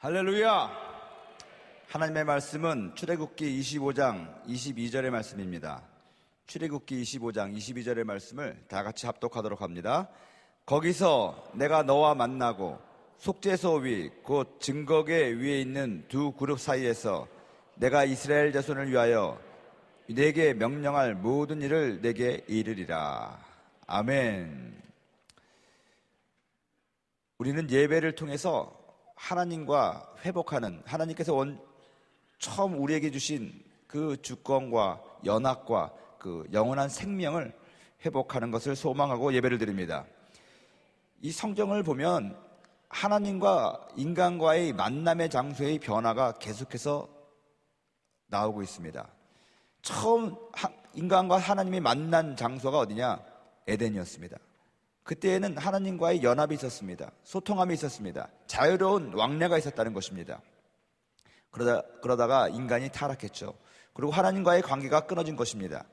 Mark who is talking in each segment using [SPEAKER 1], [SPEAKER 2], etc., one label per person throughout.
[SPEAKER 1] 할렐루야! 하나님의 말씀은 출애굽기 25장 22절의 말씀입니다. 출애굽기 25장 22절의 말씀을 다 같이 합독하도록 합니다. 거기서 내가 너와 만나고 속죄소 위 곧 증거계 위에 있는 두 그룹 사이에서 내가 이스라엘 자손을 위하여 내게 명령할 모든 일을 내게 이르리라. 아멘. 우리는 예배를 통해서 하나님과 회복하는, 하나님께서 처음 우리에게 주신 그 주권과 연합과 그 영원한 생명을 회복하는 것을 소망하고 예배를 드립니다. 이 성경을 보면 하나님과 인간과의 만남의 장소의 변화가 계속해서 나오고 있습니다. 처음 인간과 하나님이 만난 장소가 어디냐? 에덴이었습니다. 그때에는 하나님과의 연합이 있었습니다. 소통함이 있었습니다. 자유로운 왕래가 있었다는 것입니다. 그러다가 인간이 타락했죠. 그리고 하나님과의 관계가 끊어진 것입니다.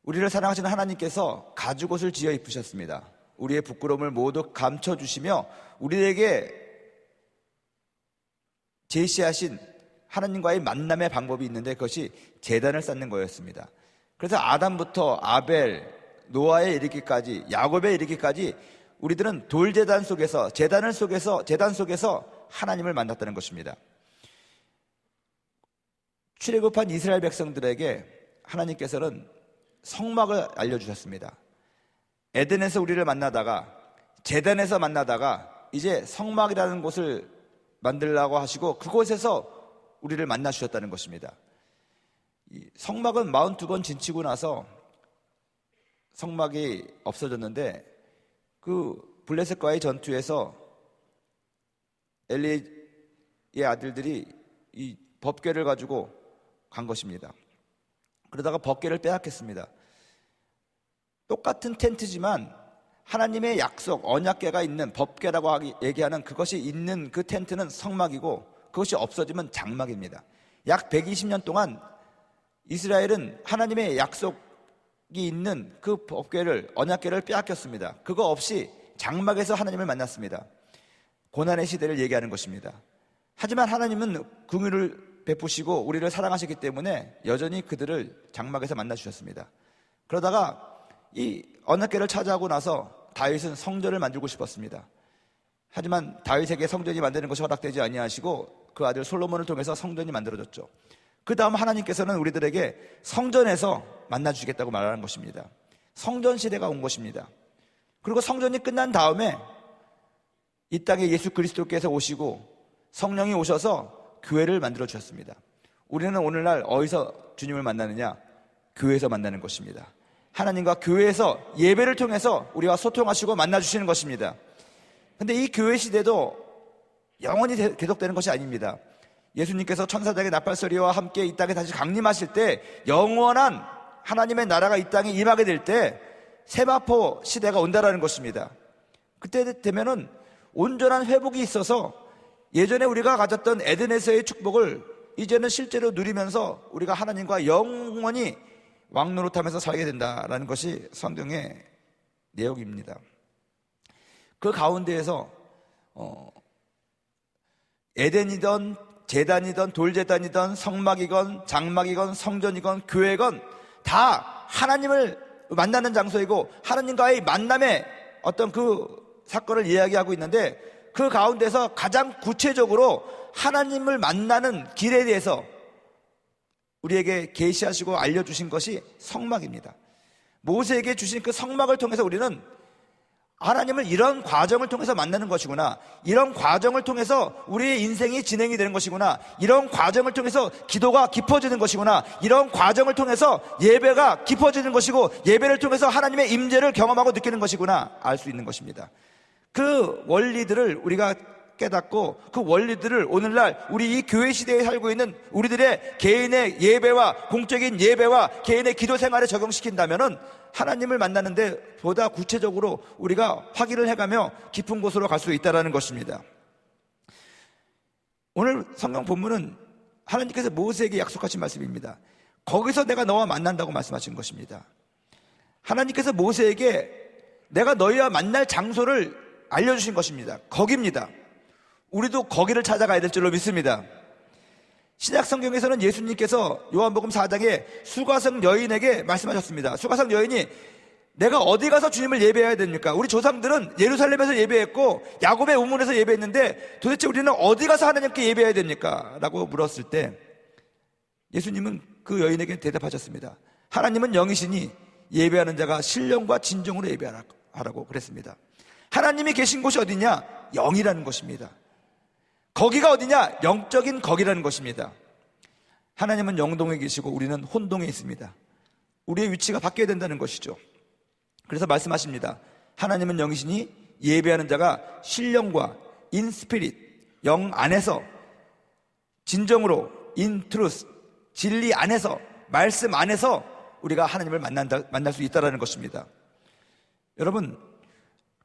[SPEAKER 1] 우리를 사랑하시는 하나님께서 가죽옷을 지어 입으셨습니다. 우리의 부끄러움을 모두 감춰주시며 우리에게 제시하신 하나님과의 만남의 방법이 있는데 그것이 제단을 쌓는 거였습니다. 그래서 아담부터 아벨, 노아에 이르기까지, 야곱에 이르기까지 우리들은 돌제단 속에서, 제단 속에서 하나님을 만났다는 것입니다. 출애굽한 이스라엘 백성들에게 하나님께서는 성막을 알려주셨습니다. 에덴에서 우리를 만나다가, 제단에서 만나다가 이제 성막이라는 곳을 만들라고 하시고 그곳에서 우리를 만나 주셨다는 것입니다. 성막은 42번 진치고 나서 성막이 없어졌는데 그 블레셋과의 전투에서 엘리의 아들들이 이 법궤를 가지고 간 것입니다. 그러다가 법궤를 빼앗겼습니다. 똑같은 텐트지만 하나님의 약속, 언약궤가 있는 법궤라고 얘기하는 그것이 있는 그 텐트는 성막이고 그것이 없어지면 장막입니다. 약 120년 동안 이스라엘은 하나님의 약속이 있는 그 법궤를, 언약궤를 빼앗겼습니다. 그거 없이 장막에서 하나님을 만났습니다. 고난의 시대를 얘기하는 것입니다. 하지만 하나님은 긍휼을 베푸시고 우리를 사랑하시기 때문에 여전히 그들을 장막에서 만나주셨습니다. 그러다가 이 언약궤를 차지하고 나서 다윗은 성전을 만들고 싶었습니다. 하지만 다윗에게 성전이 만드는 것이 허락되지 아니하시고 그 아들 솔로몬을 통해서 성전이 만들어졌죠. 그 다음 하나님께서는 우리들에게 성전에서 만나주시겠다고 말하는 것입니다. 성전 시대가 온 것입니다. 그리고 성전이 끝난 다음에 이 땅에 예수 그리스도께서 오시고 성령이 오셔서 교회를 만들어 주셨습니다. 우리는 오늘날 어디서 주님을 만나느냐? 교회에서 만나는 것입니다. 하나님과 교회에서 예배를 통해서 우리와 소통하시고 만나주시는 것입니다. 그런데 이 교회 시대도 영원히 계속되는 것이 아닙니다. 예수님께서 천사들의 나팔소리와 함께 이 땅에 다시 강림하실 때 영원한 하나님의 나라가 이 땅에 임하게 될 때 세마포 시대가 온다라는 것입니다. 그때 되면은 온전한 회복이 있어서 예전에 우리가 가졌던 에덴에서의 축복을 이제는 실제로 누리면서 우리가 하나님과 영원히 왕노릇하면서 살게 된다라는 것이 성경의 내용입니다. 그 가운데에서 에덴이든 제단이든 돌제단이든 성막이건 장막이건 성전이건 교회건 다 하나님을 만나는 장소이고 하나님과의 만남의 어떤 그 사건을 이야기하고 있는데 그 가운데서 가장 구체적으로 하나님을 만나는 길에 대해서 우리에게 계시하시고 알려주신 것이 성막입니다. 모세에게 주신 그 성막을 통해서 우리는 하나님을 이런 과정을 통해서 만나는 것이구나, 이런 과정을 통해서 우리의 인생이 진행이 되는 것이구나, 이런 과정을 통해서 기도가 깊어지는 것이구나, 이런 과정을 통해서 예배가 깊어지는 것이고 예배를 통해서 하나님의 임재를 경험하고 느끼는 것이구나 알 수 있는 것입니다. 그 원리들을 우리가 깨닫고 그 원리들을 오늘날 우리 이 교회 시대에 살고 있는 우리들의 개인의 예배와 공적인 예배와 개인의 기도 생활에 적용시킨다면은 하나님을 만나는데 보다 구체적으로 우리가 확인을 해가며 깊은 곳으로 갈 수 있다는 것입니다. 오늘 성경 본문은 하나님께서 모세에게 약속하신 말씀입니다. 거기서 내가 너와 만난다고 말씀하신 것입니다. 하나님께서 모세에게 내가 너희와 만날 장소를 알려주신 것입니다. 거기입니다. 우리도 거기를 찾아가야 될 줄로 믿습니다. 신약 성경에서는 예수님께서 요한복음 4장에 수가성 여인에게 말씀하셨습니다. 수가성 여인이 내가 어디 가서 주님을 예배해야 됩니까? 우리 조상들은 예루살렘에서 예배했고 야곱의 우물에서 예배했는데 도대체 우리는 어디 가서 하나님께 예배해야 됩니까? 라고 물었을 때 예수님은 그 여인에게 대답하셨습니다. 하나님은 영이시니 예배하는 자가 신령과 진정으로 예배하라고 그랬습니다. 하나님이 계신 곳이 어디냐? 영이라는 것입니다. 거기가 어디냐? 영적인 거기라는 것입니다. 하나님은 영동에 계시고 우리는 혼동에 있습니다. 우리의 위치가 바뀌어야 된다는 것이죠. 그래서 말씀하십니다. 하나님은 영이시니 예배하는 자가 신령과 in spirit, 영 안에서 진정으로 in truth, 진리 안에서, 말씀 안에서 우리가 하나님을 만날 수 있다는 것입니다. 여러분,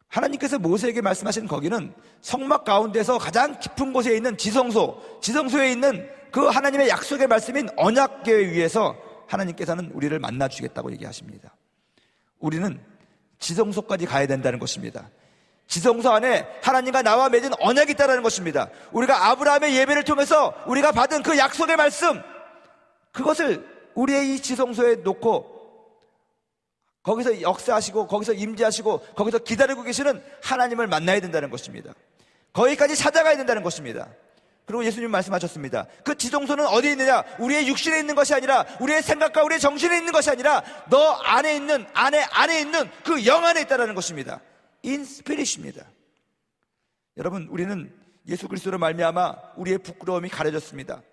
[SPEAKER 1] 하나님께서 모세에게 말씀하신 거기는 성막 가운데서 가장 깊은 곳에 있는 지성소에 있는 그 하나님의 약속의 말씀인 언약궤 위에서 하나님께서는 우리를 만나 주겠다고 얘기하십니다. 우리는 지성소까지 가야 된다는 것입니다. 지성소 안에 하나님과 나와 맺은 언약이 있다는 것입니다. 우리가 아브라함의 예배를 통해서 우리가 받은 그 약속의 말씀, 그것을 우리의 이 지성소에 놓고 거기서 역사하시고 거기서 임재하시고 거기서 기다리고 계시는 하나님을 만나야 된다는 것입니다. 거기까지 찾아가야 된다는 것입니다. 그리고 예수님 말씀하셨습니다. 그 지성소는 어디에 있느냐? 우리의 육신에 있는 것이 아니라, 우리의 생각과 우리의 정신에 있는 것이 아니라 너 안에 있는 그 영 안에 있다는 것입니다. in spirit입니다. 여러분, 우리는 예수 그리스도로 말미암아 우리의 부끄러움이 가려졌습니다.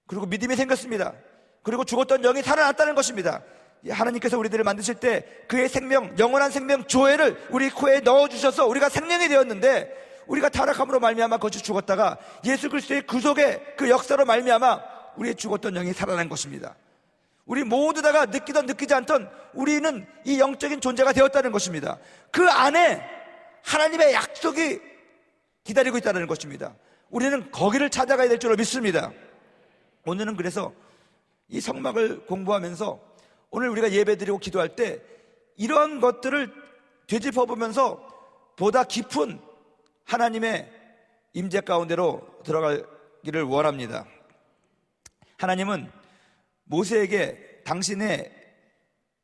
[SPEAKER 1] 그리고 믿음이 생겼습니다. 그리고 죽었던 영이 살아났다는 것입니다. 하나님께서 우리들을 만드실 때 그의 생명, 영원한 생명 조회를 우리 코에 넣어주셔서 우리가 생명이 되었는데, 우리가 타락함으로 말미암아 거쳐 죽었다가 예수 그리스도의 구속의 그 역사로 말미암아 우리의 죽었던 영이 살아난 것입니다. 우리 모두 다가 느끼던 느끼지 않던 우리는 이 영적인 존재가 되었다는 것입니다. 그 안에 하나님의 약속이 기다리고 있다는 것입니다. 우리는 거기를 찾아가야 될 줄로 믿습니다. 오늘은 그래서 이 성막을 공부하면서 오늘 우리가 예배드리고 기도할 때 이러한 것들을 되짚어보면서 보다 깊은 하나님의 임재 가운데로 들어가기를 원합니다. 하나님은 모세에게 당신의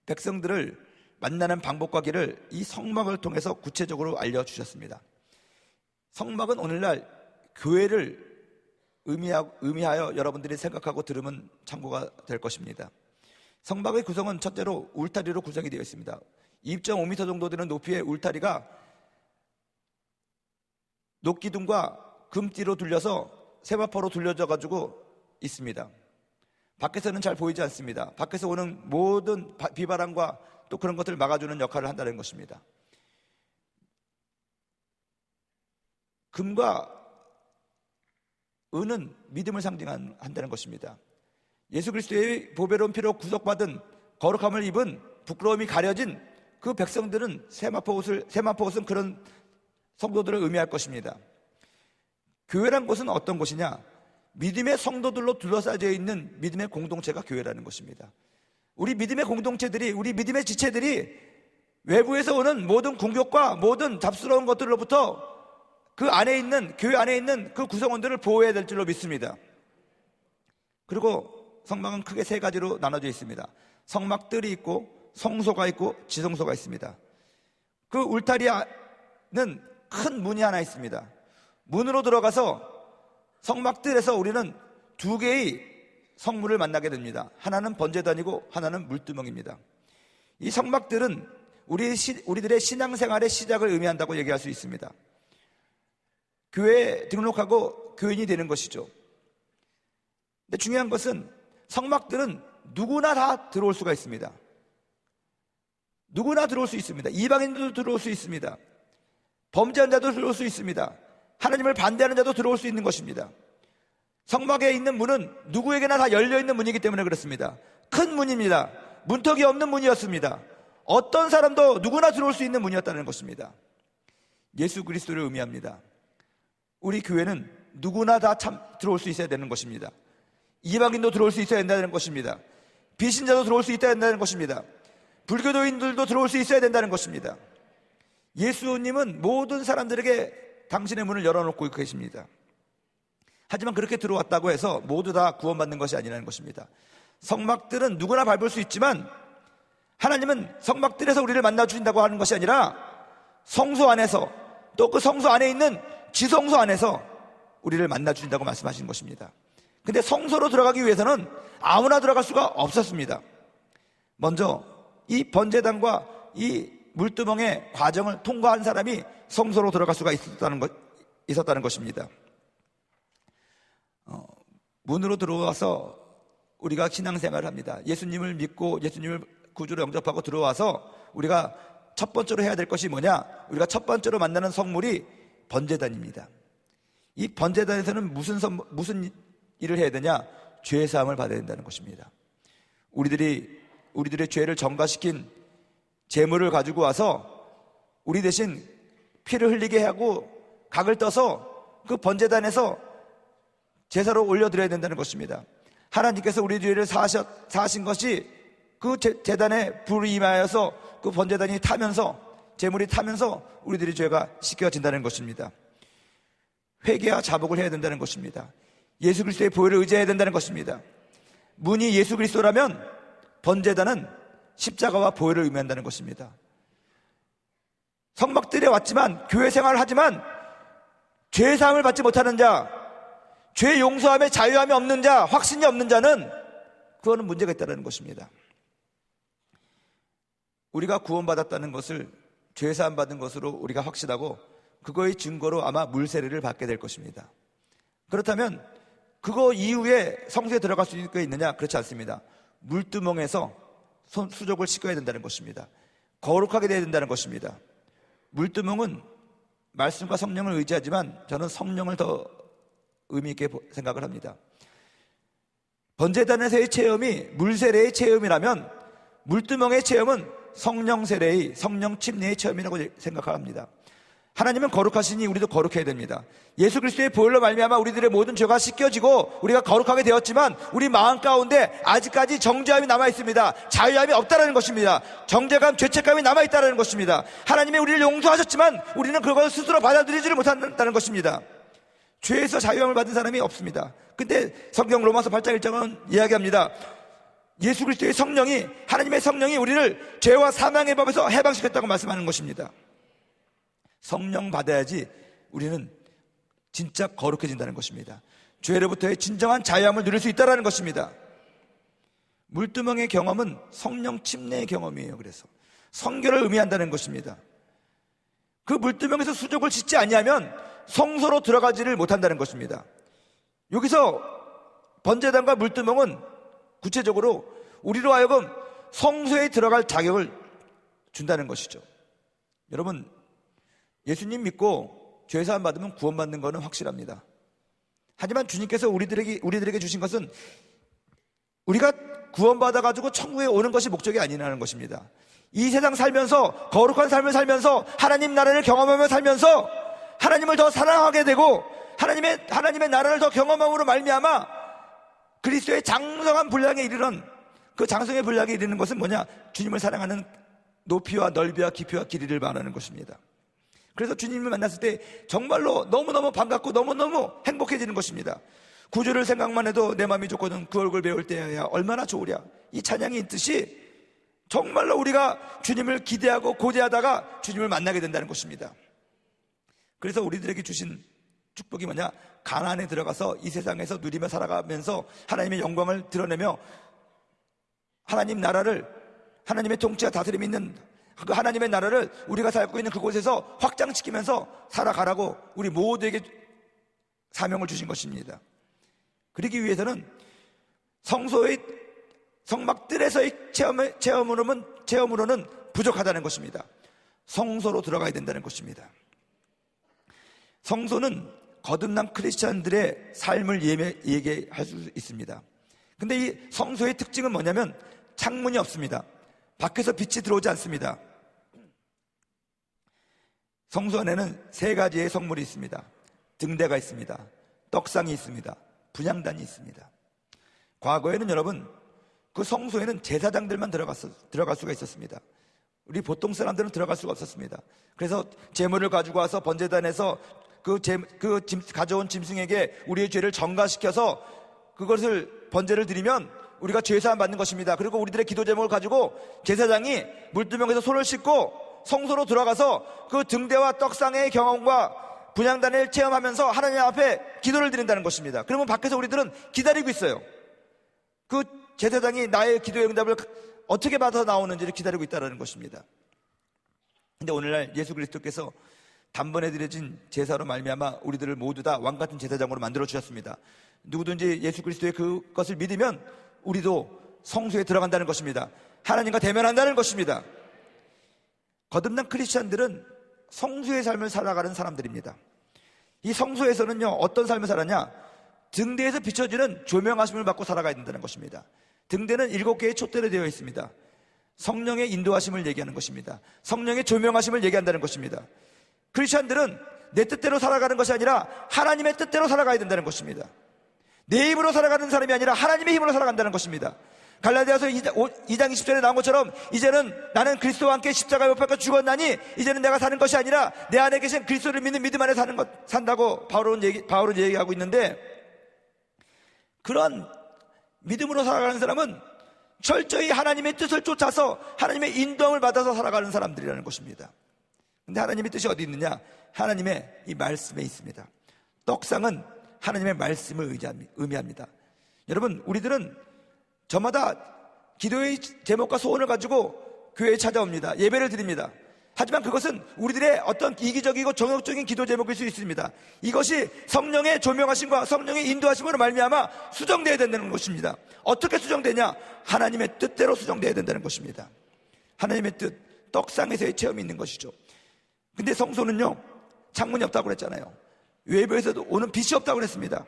[SPEAKER 1] 백성들을 만나는 방법과 길을 이 성막을 통해서 구체적으로 알려주셨습니다. 성막은 오늘날 교회를 의미하여 여러분들이 생각하고 들으면 참고가 될 것입니다. 성막의 구성은 첫째로 울타리로 구성이 되어 있습니다. 2.5m 정도 되는 높이의 울타리가 녹기둥과 금띠로 둘려서 세마포로 둘려져 가지고 있습니다. 밖에서는 잘 보이지 않습니다. 밖에서 오는 모든 비바람과 또 그런 것들을 막아주는 역할을 한다는 것입니다. 금과 은은 믿음을 상징한다는 것입니다. 예수 그리스도의 보배로운 피로 구속받은 거룩함을 입은 부끄러움이 가려진 그 백성들은 세마포 옷은 그런 성도들을 의미할 것입니다. 교회란 곳은 어떤 곳이냐? 믿음의 성도들로 둘러싸여 있는 믿음의 공동체가 교회라는 것입니다. 우리 믿음의 공동체들이, 우리 믿음의 지체들이 외부에서 오는 모든 공격과 모든 잡스러운 것들로부터 그 안에 있는, 교회 안에 있는 그 구성원들을 보호해야 될 줄로 믿습니다. 그리고 성막은 크게 세 가지로 나눠져 있습니다. 성막들이 있고 성소가 있고 지성소가 있습니다. 그 울타리는 큰 문이 하나 있습니다. 문으로 들어가서 성막들에서 우리는 두 개의 성물을 만나게 됩니다. 하나는 번제단이고 하나는 물두멍입니다. 이 성막들은 우리들의 신앙생활의 시작을 의미한다고 얘기할 수 있습니다. 교회에 등록하고 교인이 되는 것이죠. 근데 중요한 것은 성막들은 누구나 다 들어올 수가 있습니다. 누구나 들어올 수 있습니다. 이방인도 들어올 수 있습니다. 범죄한 자도 들어올 수 있습니다. 하나님을 반대하는 자도 들어올 수 있는 것입니다. 성막에 있는 문은 누구에게나 다 열려있는 문이기 때문에 그렇습니다. 큰 문입니다. 문턱이 없는 문이었습니다. 어떤 사람도 누구나 들어올 수 있는 문이었다는 것입니다. 예수 그리스도를 의미합니다. 우리 교회는 누구나 다 들어올 수 있어야 되는 것입니다. 이방인도 들어올 수 있어야 된다는 것입니다. 비신자도 들어올 수 있어야 된다는 것입니다. 불교도인들도 들어올 수 있어야 된다는 것입니다. 예수님은 모든 사람들에게 당신의 문을 열어놓고 계십니다. 하지만 그렇게 들어왔다고 해서 모두 다 구원받는 것이 아니라는 것입니다. 성막들은 누구나 밟을 수 있지만 하나님은 성막들에서 우리를 만나주신다고 하는 것이 아니라 성소 안에서, 또 그 성소 안에 있는 지성소 안에서 우리를 만나주신다고 말씀하시는 것입니다. 근데 성소로 들어가기 위해서는 아무나 들어갈 수가 없었습니다. 먼저 이 번제단과 이 물두멍의 과정을 통과한 사람이 성소로 들어갈 수가 있었다는 것입니다. 문으로 들어와서 우리가 신앙생활을 합니다. 예수님을 믿고 예수님을 구주로 영접하고 들어와서 우리가 첫 번째로 해야 될 것이 뭐냐? 우리가 첫 번째로 만나는 성물이 번제단입니다. 이 번제단에서는 무슨 일을 해야 되냐? 죄 사함을 받아야 된다는 것입니다. 우리들의 죄를 전가시킨 제물을 가지고 와서 우리 대신 피를 흘리게 하고 각을 떠서 그 번제단에서 제사로 올려드려야 된다는 것입니다. 하나님께서 우리 죄를 사하신 것이 그 제단에 불이 임하여서 그 번제단이 타면서, 제물이 타면서 우리들의 죄가 씻겨진다는 것입니다. 회개와 자복을 해야 된다는 것입니다. 예수 그리스도의 보혈을 의지해야 된다는 것입니다. 문이 예수 그리스도라면 번제단은 십자가와 보혈을 의미한다는 것입니다. 성막들에 왔지만, 교회 생활을 하지만 죄 사함을 받지 못하는 자, 죄 용서함에 자유함이 없는 자, 확신이 없는 자는 그거는 문제가 있다는 것입니다. 우리가 구원받았다는 것을 죄 사함 받은 것으로 우리가 확신하고 그거의 증거로 아마 물세례를 받게 될 것입니다. 그렇다면 그거 이후에 성소에 들어갈 수 있느냐? 그렇지 않습니다. 물두멍에서 수족을 씻겨야 된다는 것입니다. 거룩하게 되어야 된다는 것입니다. 물두멍은 말씀과 성령을 의지하지만 저는 성령을 더 의미 있게 생각을 합니다. 번제단에서의 체험이 물세례의 체험이라면 물두멍의 체험은 성령 세례의, 성령 침례의 체험이라고 생각합니다. 하나님은 거룩하시니 우리도 거룩해야 됩니다. 예수 그리스도의 보혈로 말미암아 우리들의 모든 죄가 씻겨지고 우리가 거룩하게 되었지만 우리 마음 가운데 아직까지 정죄함이 남아 있습니다. 자유함이 없다는 것입니다. 정죄감, 죄책감이 남아 있다는 것입니다. 하나님이 우리를 용서하셨지만 우리는 그것을 스스로 받아들이지를 못한다는 것입니다. 죄에서 자유함을 받은 사람이 없습니다. 근데 성경 로마서 8장 1장은 이야기합니다. 예수 그리스도의 성령이, 하나님의 성령이 우리를 죄와 사망의 법에서 해방시켰다고 말씀하는 것입니다. 성령 받아야지 우리는 진짜 거룩해진다는 것입니다. 죄로부터의 진정한 자유함을 누릴 수 있다는 것입니다. 물두멍의 경험은 성령 침례의 경험이에요. 그래서 성결을 의미한다는 것입니다. 그 물두멍에서 수족을 씻지 아니하면 성소로 들어가지를 못한다는 것입니다. 여기서 번제단과 물두멍은 구체적으로 우리로 하여금 성소에 들어갈 자격을 준다는 것이죠. 여러분, 예수님 믿고 죄사함 받으면 구원받는 것은 확실합니다. 하지만 주님께서 우리들에게 주신 것은 우리가 구원받아가지고 천국에 오는 것이 목적이 아니라는 것입니다. 이 세상 살면서 거룩한 삶을 살면서 하나님 나라를 경험하며 살면서 하나님을 더 사랑하게 되고 하나님의 나라를 더 경험함으로 말미암아 그리스도의 장성한 분량에 이르는, 그 장성의 분량에 이르는 것은 뭐냐? 주님을 사랑하는 높이와 넓이와 깊이와 길이를 말하는 것입니다. 그래서 주님을 만났을 때 정말로 너무너무 반갑고 너무너무 행복해지는 것입니다. 구주를 생각만 해도 내 마음이 좋거든 그 얼굴 배울 때야 얼마나 좋으랴. 이 찬양이 있듯이 정말로 우리가 주님을 기대하고 고대하다가 주님을 만나게 된다는 것입니다. 그래서 우리들에게 주신 축복이 뭐냐? 가나안에 들어가서 이 세상에서 누리며 살아가면서 하나님의 영광을 드러내며 하나님 나라를, 하나님의 통치와 다스림이 있는 그 하나님의 나라를 우리가 살고 있는 그곳에서 확장시키면서 살아가라고 우리 모두에게 사명을 주신 것입니다. 그러기 위해서는 성소의 성막들에서의 체험으로는 부족하다는 것입니다. 성소로 들어가야 된다는 것입니다. 성소는 거듭난 크리스찬들의 삶을 얘기할 수 있습니다. 근데 이 성소의 특징은 뭐냐면 창문이 없습니다. 밖에서 빛이 들어오지 않습니다. 성소 안에는 세 가지의 성물이 있습니다. 등대가 있습니다. 떡상이 있습니다. 분향단이 있습니다. 과거에는 여러분, 그 성소에는 제사장들만 들어갈 수가 있었습니다. 우리 보통 사람들은 들어갈 수가 없었습니다. 그래서 제물을 가지고 와서 번제단에서 가져온 짐승에게 우리의 죄를 전가시켜서 그것을 번제를 드리면 우리가 죄사함 받는 것입니다. 그리고 우리들의 기도 제목을 가지고 제사장이 물두멍에서 손을 씻고 성소로 들어가서 그 등대와 떡상의 경험과 분향단을 체험하면서 하나님 앞에 기도를 드린다는 것입니다. 그러면 밖에서 우리들은 기다리고 있어요. 그 제사장이 나의 기도의 응답을 어떻게 받아서 나오는지를 기다리고 있다는 것입니다. 근데 오늘날 예수 그리스도께서 단번에 드려진 제사로 말미암아 우리들을 모두 다 왕같은 제사장으로 만들어 주셨습니다. 누구든지 예수 그리스도의 그것을 믿으면 우리도 성소에 들어간다는 것입니다. 하나님과 대면한다는 것입니다. 거듭난 크리스찬들은 성소의 삶을 살아가는 사람들입니다. 이 성소에서는요, 어떤 삶을 살았냐? 등대에서 비춰지는 조명하심을 받고 살아가야 된다는 것입니다. 등대는 7개의 촛대로 되어 있습니다. 성령의 인도하심을 얘기하는 것입니다. 성령의 조명하심을 얘기한다는 것입니다. 크리스찬들은 내 뜻대로 살아가는 것이 아니라 하나님의 뜻대로 살아가야 된다는 것입니다. 내 힘으로 살아가는 사람이 아니라 하나님의 힘으로 살아간다는 것입니다. 갈라디아서 2장 20절에 나온 것처럼 이제는 나는 그리스도와 함께 십자가에 못 박혀 죽었나니 이제는 내가 사는 것이 아니라 내 안에 계신 그리스도를 믿는 믿음 안에 산다고 바울은 얘기하고 있는데, 그런 믿음으로 살아가는 사람은 철저히 하나님의 뜻을 쫓아서 하나님의 인도함을 받아서 살아가는 사람들이라는 것입니다. 근데 하나님의 뜻이 어디 있느냐? 하나님의 이 말씀에 있습니다. 떡상은 하나님의 말씀을 의미합니다. 여러분, 우리들은 저마다 기도의 제목과 소원을 가지고 교회에 찾아옵니다. 예배를 드립니다. 하지만 그것은 우리들의 어떤 이기적이고 정욕적인 기도 제목일 수 있습니다. 이것이 성령의 조명하심과 성령의 인도하심으로 말미암아 수정되어야 된다는 것입니다. 어떻게 수정되냐? 하나님의 뜻대로 수정되어야 된다는 것입니다. 하나님의 뜻, 떡상에서의 체험이 있는 것이죠. 근데 성소는요, 창문이 없다고 그랬잖아요. 외부에서도 오는 빛이 없다고 그랬습니다.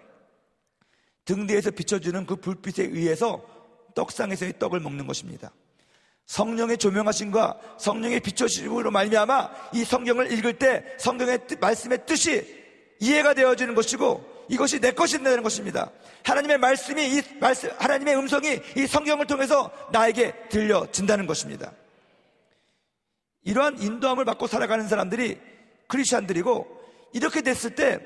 [SPEAKER 1] 등대에서 비춰주는 그 불빛에 의해서 떡상에서의 떡을 먹는 것입니다. 성령의 조명하심과 성령의 비춰주심으로 말미암아 이 성경을 읽을 때 성경의 말씀의 뜻이 이해가 되어지는 것이고, 이것이 내 것이 된다는 것입니다. 하나님의 말씀이 하나님의 음성이 이 성경을 통해서 나에게 들려진다는 것입니다. 이러한 인도함을 받고 살아가는 사람들이 크리스찬들이고, 이렇게 됐을 때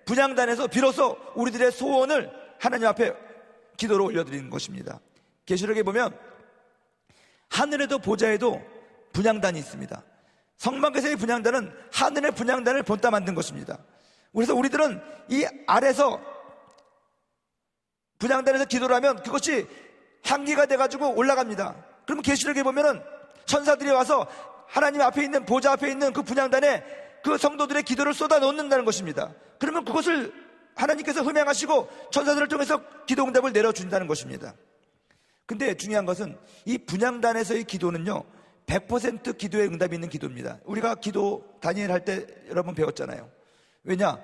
[SPEAKER 1] 분향단에서 비로소 우리들의 소원을 하나님 앞에 기도로 올려드리는 것입니다. 계시록에 보면 하늘에도 보좌에도 분향단이 있습니다. 성막에서의 분향단은 하늘의 분향단을 본따 만든 것입니다. 그래서 우리들은 이 아래서 분향단에서 기도를 하면 그것이 향기가 돼가지고 올라갑니다. 그러면 계시록에 보면은 천사들이 와서 하나님 앞에 있는 보좌 앞에 있는 그 분향단에 그 성도들의 기도를 쏟아 놓는다는 것입니다. 그러면 그것을 하나님께서 흠양하시고 천사들을 통해서 기도 응답을 내려준다는 것입니다. 근데 중요한 것은 이 분향단에서의 기도는요, 100% 기도의 응답이 있는 기도입니다. 우리가 기도 다니엘 할 때 여러분 배웠잖아요. 왜냐?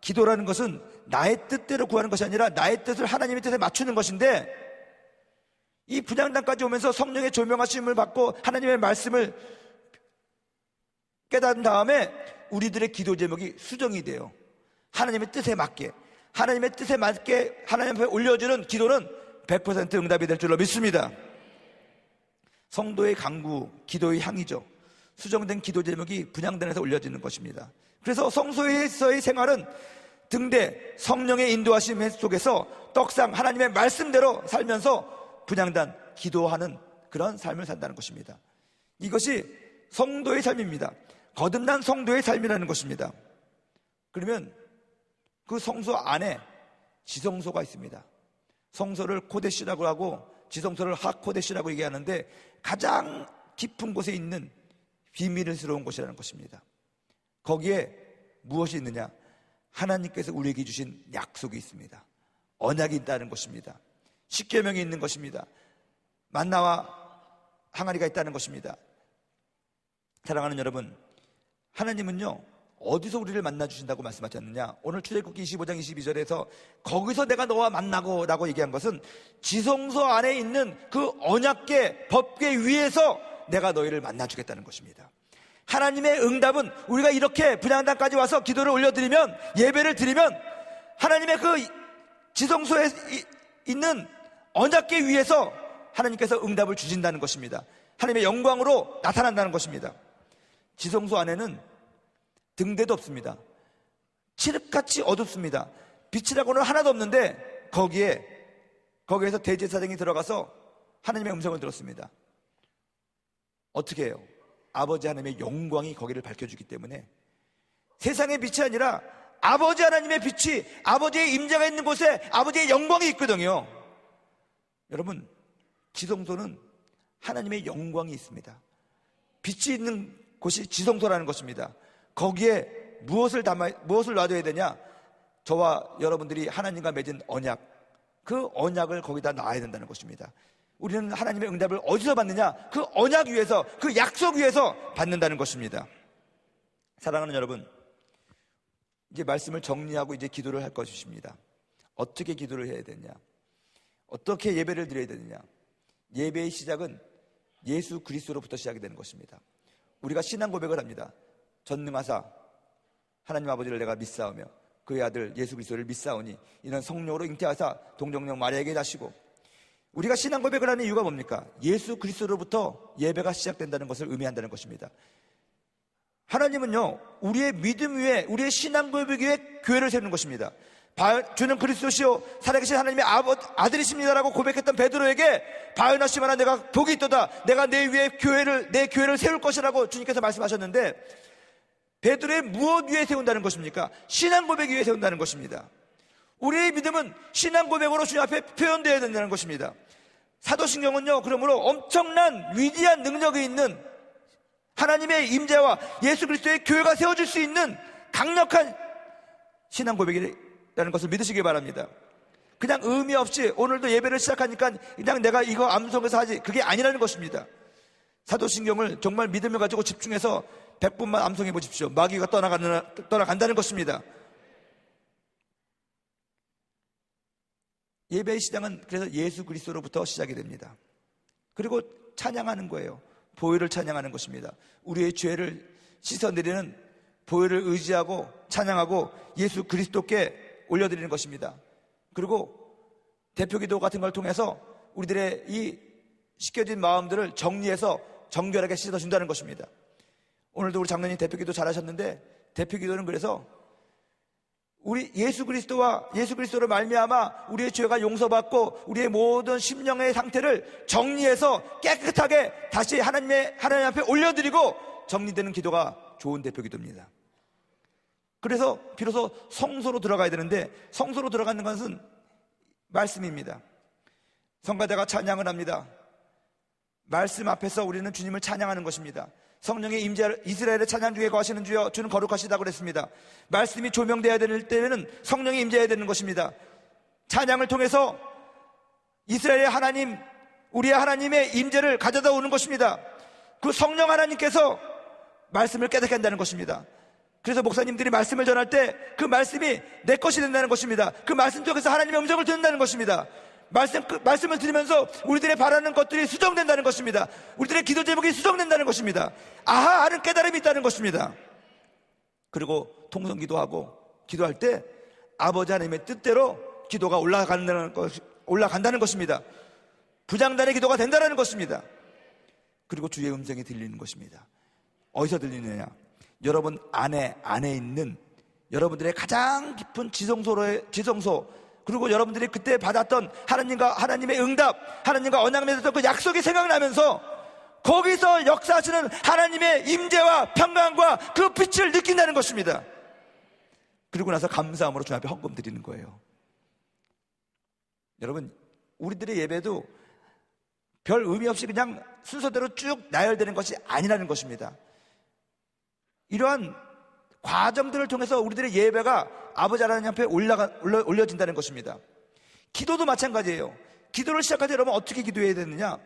[SPEAKER 1] 기도라는 것은 나의 뜻대로 구하는 것이 아니라 나의 뜻을 하나님의 뜻에 맞추는 것인데, 이 분향단까지 오면서 성령의 조명하심을 받고 하나님의 말씀을 깨달은 다음에 우리들의 기도 제목이 수정이 돼요. 하나님의 뜻에 맞게, 하나님의 뜻에 맞게 하나님 앞에 올려주는 기도는 100% 응답이 될 줄로 믿습니다. 성도의 강구, 기도의 향이죠. 수정된 기도 제목이 분향단에서 올려지는 것입니다. 그래서 성소에서의 생활은 등대, 성령의 인도하심 속에서 떡상, 하나님의 말씀대로 살면서 분향단, 기도하는 그런 삶을 산다는 것입니다. 이것이 성도의 삶입니다. 거듭난 성도의 삶이라는 것입니다. 그러면 그 성소 안에 지성소가 있습니다. 성소를 코데시라고 하고 지성소를 하코데시라고 얘기하는데, 가장 깊은 곳에 있는 비밀스러운 곳이라는 것입니다. 거기에 무엇이 있느냐? 하나님께서 우리에게 주신 약속이 있습니다. 언약이 있다는 것입니다. 십계명이 있는 것입니다. 만나와 항아리가 있다는 것입니다. 사랑하는 여러분, 하나님은요, 어디서 우리를 만나주신다고 말씀하셨느냐? 오늘 출애굽기 25장 22절에서 거기서 내가 너와 만나고 라고 얘기한 것은 지성소 안에 있는 그 언약계, 법계 위에서 내가 너희를 만나주겠다는 것입니다. 하나님의 응답은 우리가 이렇게 분향단까지 와서 기도를 올려드리면, 예배를 드리면 하나님의 그 지성소에 있는 언약계 위에서 하나님께서 응답을 주신다는 것입니다. 하나님의 영광으로 나타난다는 것입니다. 지성소 안에는 등대도 없습니다. 칠흑같이 어둡습니다. 빛이라고는 하나도 없는데 거기에서 대제사장이 들어가서 하나님의 음성을 들었습니다. 어떻게 해요? 아버지 하나님의 영광이 거기를 밝혀주기 때문에 세상의 빛이 아니라 아버지 하나님의 빛이, 아버지의 임재가 있는 곳에 아버지의 영광이 있거든요. 여러분, 지성소는 하나님의 영광이 있습니다. 빛이 있는 곳이 지성소라는 것입니다. 거기에 무엇을 놔둬야 되냐? 저와 여러분들이 하나님과 맺은 언약, 그 언약을 거기다 놔야 된다는 것입니다. 우리는 하나님의 응답을 어디서 받느냐? 그 언약 위에서, 그 약속 위에서 받는다는 것입니다. 사랑하는 여러분, 이제 말씀을 정리하고 이제 기도를 할 것입니다. 어떻게 기도를 해야 되냐? 어떻게 예배를 드려야 되느냐? 예배의 시작은 예수 그리스도로부터 시작이 되는 것입니다. 우리가 신앙 고백을 합니다. 전능하사 하나님 아버지를 내가 믿사오며 그의 아들 예수 그리스도를 믿사오니 이는 성령으로 잉태하사 동정령 마리아에게 나시고, 우리가 신앙 고백을 하는 이유가 뭡니까? 예수 그리스도로부터 예배가 시작된다는 것을 의미한다는 것입니다. 하나님은요, 우리의 믿음 위에, 우리의 신앙 고백 위에 교회를 세우는 것입니다. 주는 그리스도시요 살아계신 하나님의 아들이십니다라고 고백했던 베드로에게 바요나시마나 내가 복이 있도다, 내가 내 교회를 세울 것이라고 주님께서 말씀하셨는데, 베드로의 무엇 위에 세운다는 것입니까? 신앙 고백 위에 세운다는 것입니다. 우리의 믿음은 신앙 고백으로 주님 앞에 표현되어야 된다는 것입니다. 사도신경은요, 그러므로 엄청난 위대한 능력이 있는 하나님의 임재와 예수 그리스도의 교회가 세워질 수 있는 강력한 신앙 고백이라는 것을 믿으시기 바랍니다. 그냥 의미 없이 오늘도 예배를 시작하니까 그냥 내가 이거 암송해서 하지, 그게 아니라는 것입니다. 사도신경을 정말 믿음을 가지고 집중해서 100분만 암송해 보십시오. 마귀가 떠나간다는 것입니다. 예배의 시작은 그래서 예수 그리스도로부터 시작이 됩니다. 그리고 찬양하는 거예요. 보혈을 찬양하는 것입니다. 우리의 죄를 씻어내리는 보혈을 의지하고 찬양하고 예수 그리스도께 올려드리는 것입니다. 그리고 대표기도 같은 걸 통해서 우리들의 이 씻겨진 마음들을 정리해서 정결하게 씻어준다는 것입니다. 오늘도 우리 장로님 대표기도 잘하셨는데, 대표기도는 그래서 우리 예수 그리스도를 말미암아 우리의 죄가 용서받고 우리의 모든 심령의 상태를 정리해서 깨끗하게 다시 하나님 앞에 올려드리고 정리되는 기도가 좋은 대표기도입니다. 그래서 비로소 성소로 들어가야 되는데, 성소로 들어가는 것은 말씀입니다. 성가대가 찬양을 합니다. 말씀 앞에서 우리는 주님을 찬양하는 것입니다. 성령의 임재, 이스라엘의 찬양 중에 거하시는 주여 주는 거룩하시다고 그랬습니다. 말씀이 조명되어야 될 때에는 성령이 임재해야 되는 것입니다. 찬양을 통해서 이스라엘의 하나님, 우리의 하나님의 임재를 가져다 오는 것입니다. 그 성령 하나님께서 말씀을 깨닫게 한다는 것입니다. 그래서 목사님들이 말씀을 전할 때 그 말씀이 내 것이 된다는 것입니다. 그 말씀 속에서 하나님의 음성을 듣는다는 것입니다. 말씀을 들으면서 우리들의 바라는 것들이 수정된다는 것입니다. 우리들의 기도 제목이 수정된다는 것입니다. 아하 하는 깨달음이 있다는 것입니다. 그리고 통성 기도하고 기도할 때 아버지 하나님의 뜻대로 기도가 올라간다는 것입니다. 부장단의 기도가 된다는 것입니다. 그리고 주의 음성이 들리는 것입니다. 어디서 들리느냐? 여러분 안에 있는 여러분들의 가장 깊은 지성소, 그리고 여러분들이 그때 받았던 하나님의 응답, 하나님과 언약 맺었던 그 약속이 생각나면서 거기서 역사하시는 하나님의 임재와 평강과 그 빛을 느낀다는 것입니다. 그리고 나서 감사함으로 주님 앞에 헌금 드리는 거예요. 여러분, 우리들의 예배도 별 의미 없이 그냥 순서대로 쭉 나열되는 것이 아니라는 것입니다. 이러한 과정들을 통해서 우리들의 예배가 아버지 하나님 앞에 올려진다는 것입니다. 기도도 마찬가지예요. 기도를 시작할 때 여러분 어떻게 기도해야 되느냐?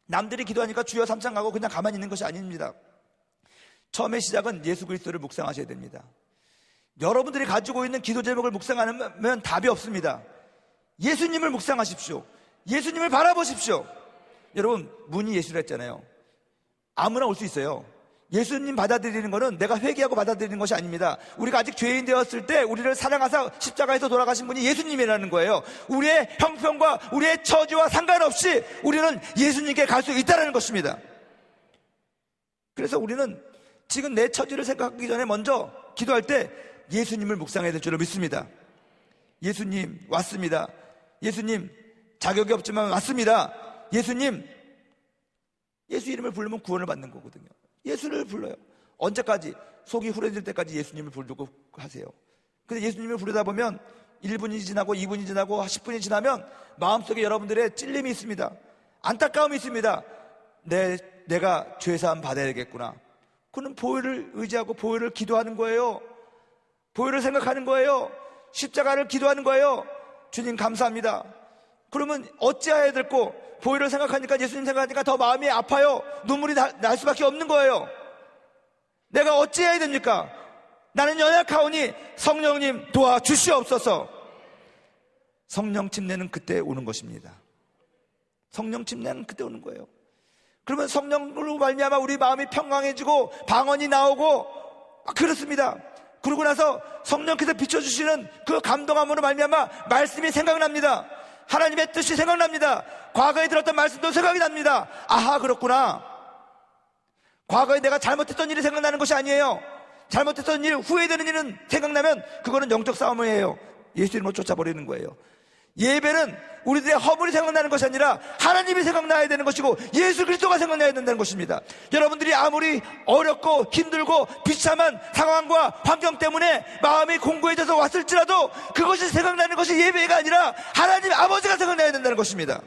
[SPEAKER 1] 남들이 기도하니까 주여 삼창하고 그냥 가만히 있는 것이 아닙니다. 처음의 시작은 예수 그리스도를 묵상하셔야 됩니다. 여러분들이 가지고 있는 기도 제목을 묵상하면 답이 없습니다. 예수님을 묵상하십시오. 예수님을 바라보십시오. 여러분, 문이 예수라 했잖아요. 아무나 올 수 있어요. 예수님 받아들이는 것은 내가 회개하고 받아들이는 것이 아닙니다. 우리가 아직 죄인 되었을 때 우리를 사랑하사 십자가에서 돌아가신 분이 예수님이라는 거예요. 우리의 형편과 우리의 처지와 상관없이 우리는 예수님께 갈 수 있다는 것입니다. 그래서 우리는 지금 내 처지를 생각하기 전에 먼저 기도할 때 예수님을 묵상해야 될 줄로 믿습니다. 예수님 왔습니다. 예수님 자격이 없지만 왔습니다. 예수님, 예수 이름을 부르면 구원을 받는 거거든요. 예수를 불러요. 언제까지? 속이 후련해질 때까지 예수님을 부르고 하세요. 근데 예수님을 부르다 보면 1분이 지나고 2분이 지나고 10분이 지나면 마음속에 여러분들의 찔림이 있습니다. 안타까움이 있습니다. 내가 죄사함 받아야겠구나. 그는 보혈을 의지하고 보혈을 기도하는 거예요. 보혈을 생각하는 거예요. 십자가를 기도하는 거예요. 주님 감사합니다. 그러면 어찌해야 될고, 보혈을 생각하니까, 예수님 생각하니까 더 마음이 아파요. 눈물이 날 수밖에 없는 거예요. 내가 어찌해야 됩니까? 나는 연약하오니 성령님 도와주시옵소서. 성령 침례는 그때 오는 것입니다. 성령 침례는 그때 오는 거예요. 그러면 성령으로 말미암아 우리 마음이 평강해지고 방언이 나오고 그렇습니다. 그러고 나서 성령께서 비춰주시는 그 감동함으로 말미암아 말씀이 생각납니다. 하나님의 뜻이 생각납니다. 과거에 들었던 말씀도 생각이 납니다. 아하, 그렇구나. 과거에 내가 잘못했던 일이 생각나는 것이 아니에요. 잘못했던 일, 후회되는 일은 생각나면 그거는 영적 싸움이에요. 예수 이름으로 쫓아버리는 거예요. 예배는 우리들의 허물이 생각나는 것이 아니라 하나님이 생각나야 되는 것이고 예수 그리스도가 생각나야 된다는 것입니다. 여러분들이 아무리 어렵고 힘들고 비참한 상황과 환경 때문에 마음이 공고해져서 왔을지라도 그것이 생각나는 것이 예배가 아니라 하나님 아버지가 생각나야 된다는 것입니다.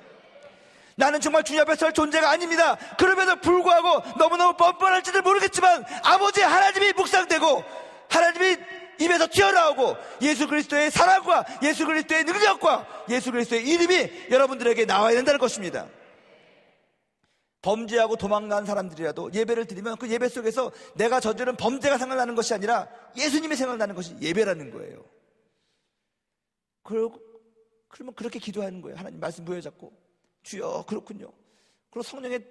[SPEAKER 1] 나는 정말 주님 앞에 설 존재가 아닙니다. 그럼에도 불구하고 너무너무 뻔뻔할지도 모르겠지만 아버지 하나님이 묵상되고 하나님이 입에서 튀어나오고 예수 그리스도의 사랑과 예수 그리스도의 능력과 예수 그리스도의 이름이 여러분들에게 나와야 된다는 것입니다. 범죄하고 도망간 사람들이라도 예배를 드리면 그 예배 속에서 내가 저지른 범죄가 생각나는 것이 아니라 예수님이 생각나는 것이 예배라는 거예요. 그러면 그렇게 기도하는 거예요. 하나님 말씀 부여잡고 주여, 그렇군요. 그리고 성령의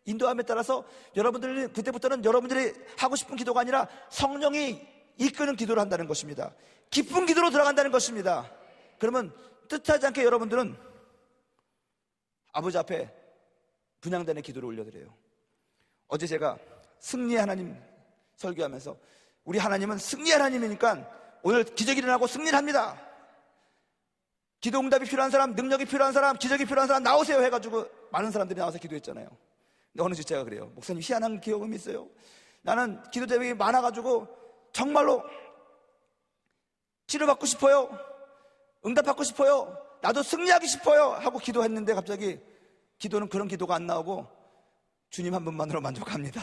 [SPEAKER 1] 인도함에 따라서 여러분들 그때부터는 여러분들이 하고 싶은 기도가 아니라 성령이 이끄는 기도를 한다는 것입니다. 기쁜 기도로 들어간다는 것입니다. 그러면 뜻하지 않게 여러분들은 아버지 앞에 분향단의 기도를 올려드려요. 어제 제가 승리의 하나님 설교하면서 우리 하나님은 승리의 하나님이니까 오늘 기적이 일어나고 승리를 합니다. 기도 응답이 필요한 사람, 능력이 필요한 사람, 기적이 필요한 사람 나오세요 해가지고 많은 사람들이 나와서 기도했잖아요. 근데 어느 주체가 그래요. 목사님 희한한 기억이 있어요. 나는 기도 제목이 많아가지고 정말로 치료받고 싶어요. 응답받고 싶어요. 나도 승리하기 싶어요 하고 기도했는데 갑자기 기도는 그런 기도가 안 나오고 주님 한 분만으로 만족합니다.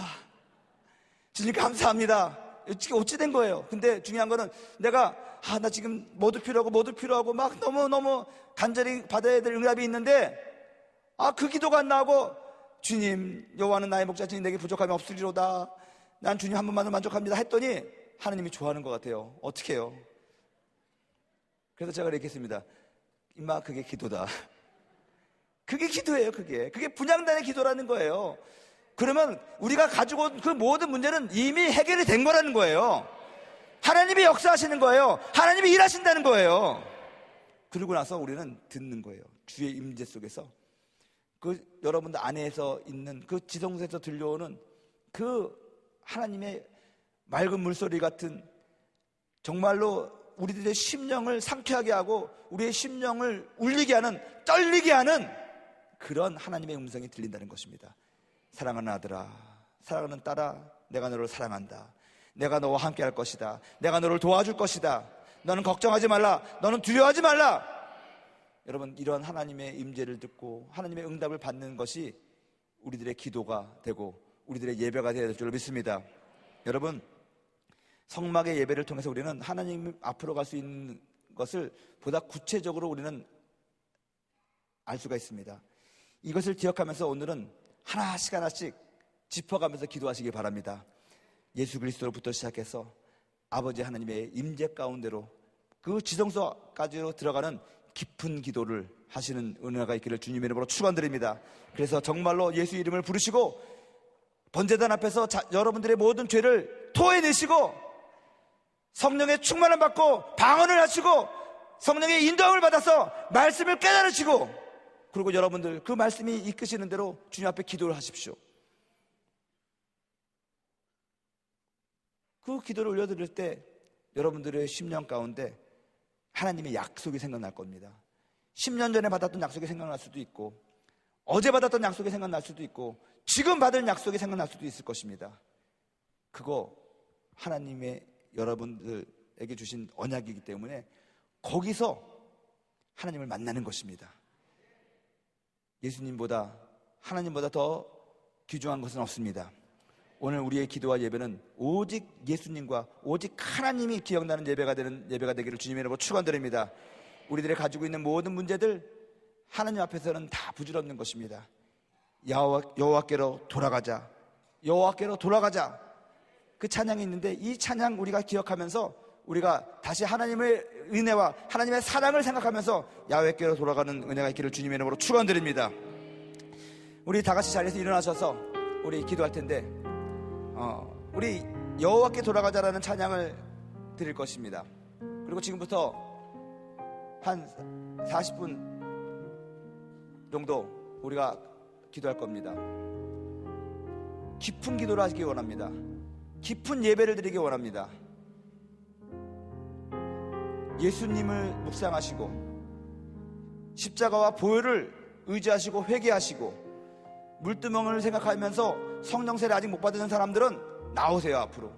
[SPEAKER 1] 주님 감사합니다. 어찌 된 거예요. 근데 중요한 거는 내가 나 지금 모두 필요하고 막 너무너무 간절히 받아야 될 응답이 있는데 그 기도가 안 나오고 주님 여호와는 나의 목자 주님 내게 부족함이 없으리로다. 난 주님 한 분만으로 만족합니다 했더니 하나님이 좋아하는 것 같아요. 어떻게 해요? 그래서 제가 이렇게 했습니다. 임마 그게 기도다. 그게 기도예요. 그게 분향단의 기도라는 거예요. 그러면 우리가 가지고 온 그 모든 문제는 이미 해결이 된 거라는 거예요. 하나님이 역사하시는 거예요. 하나님이 일하신다는 거예요. 그러고 나서 우리는 듣는 거예요. 주의 임재 속에서 그 여러분들 안에서 있는 그 지성소에서 들려오는 그 하나님의 맑은 물소리 같은 정말로 우리들의 심령을 상쾌하게 하고 우리의 심령을 울리게 하는, 떨리게 하는 그런 하나님의 음성이 들린다는 것입니다. 사랑하는 아들아, 사랑하는 딸아, 내가 너를 사랑한다. 내가 너와 함께 할 것이다. 내가 너를 도와줄 것이다. 너는 걱정하지 말라. 너는 두려워하지 말라. 여러분, 이런 하나님의 임재를 듣고 하나님의 응답을 받는 것이 우리들의 기도가 되고 우리들의 예배가 되어야 될 줄 믿습니다. 여러분, 성막의 예배를 통해서 우리는 하나님 앞으로 갈 수 있는 것을 보다 구체적으로 우리는 알 수가 있습니다. 이것을 기억하면서 오늘은 하나씩 짚어가면서 기도하시기 바랍니다. 예수 그리스도로부터 시작해서 아버지 하나님의 임재 가운데로 그 지성소까지로 들어가는 깊은 기도를 하시는 은혜가 있기를 주님의 이름으로 축원드립니다. 그래서 정말로 예수 이름을 부르시고 번제단 앞에서 여러분들의 모든 죄를 토해내시고 성령의 충만을 받고 방언을 하시고 성령의 인도함을 받아서 말씀을 깨달으시고 그리고 여러분들 그 말씀이 이끄시는 대로 주님 앞에 기도를 하십시오. 그 기도를 올려드릴 때 여러분들의 10년 가운데 하나님의 약속이 생각날 겁니다. 10년 전에 받았던 약속이 생각날 수도 있고, 어제 받았던 약속이 생각날 수도 있고, 지금 받을 약속이 생각날 수도 있을 것입니다. 그거 하나님의 여러분들에게 주신 언약이기 때문에 거기서 하나님을 만나는 것입니다. 예수님보다, 하나님보다 더 귀중한 것은 없습니다. 오늘 우리의 기도와 예배는 오직 예수님과 오직 하나님이 기억나는 예배가 되기를 주님의 이름으로 축원드립니다. 우리들이 가지고 있는 모든 문제들 하나님 앞에서는 다 부질없는 것입니다. 여호와께로 돌아가자, 여호와께로 돌아가자, 그 찬양이 있는데, 이 찬양 우리가 기억하면서 우리가 다시 하나님의 은혜와 하나님의 사랑을 생각하면서 야훼께로 돌아가는 은혜가 있기를 주님의 이름으로 축원드립니다. 우리 다 같이 자리에서 일어나셔서 우리 기도할 텐데, 우리 여호와께 돌아가자라는 찬양을 드릴 것입니다. 그리고 지금부터 한 40분 정도 우리가 기도할 겁니다. 깊은 기도를 하시기 원합니다. 깊은 예배를 드리기 원합니다. 예수님을 묵상하시고 십자가와 보혈을 의지하시고 회개하시고 물두멍을 생각하면서 성령세례 아직 못 받은 사람들은 나오세요. 앞으로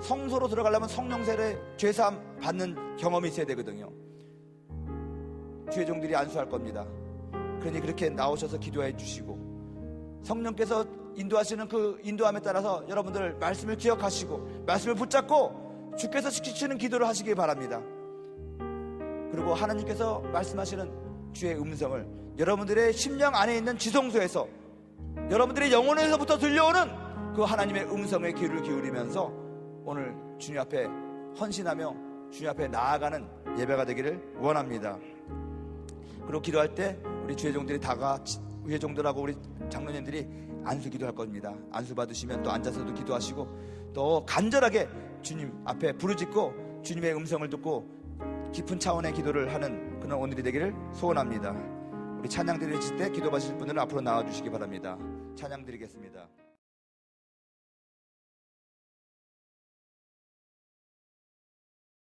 [SPEAKER 1] 성소로 들어가려면 성령세례 죄사함 받는 경험이 있어야 되거든요. 주의 종들이 안수할 겁니다. 그러니 그렇게 나오셔서 기도해 주시고, 성령께서 인도하시는 그 인도함에 따라서 여러분들 말씀을 기억하시고 말씀을 붙잡고 주께서 시키시는 기도를 하시기 바랍니다. 그리고 하나님께서 말씀하시는 주의 음성을 여러분들의 심령 안에 있는 지성소에서, 여러분들의 영혼에서부터 들려오는 그 하나님의 음성에 귀를 기울이면서 오늘 주님 앞에 헌신하며 주님 앞에 나아가는 예배가 되기를 원합니다. 그리고 기도할 때 우리 주의 종들이 다 같이, 주의 종들하고 우리 장로님들이 안수 기도할 겁니다. 안수 받으시면 또 앉아서도 기도하시고 또 간절하게 주님 앞에 부르짖고 주님의 음성을 듣고 깊은 차원의 기도를 하는 그런 오늘이 되기를 소원합니다. 우리 찬양 드리실 때 기도 받으실 분들은 앞으로 나와주시기 바랍니다. 찬양 드리겠습니다.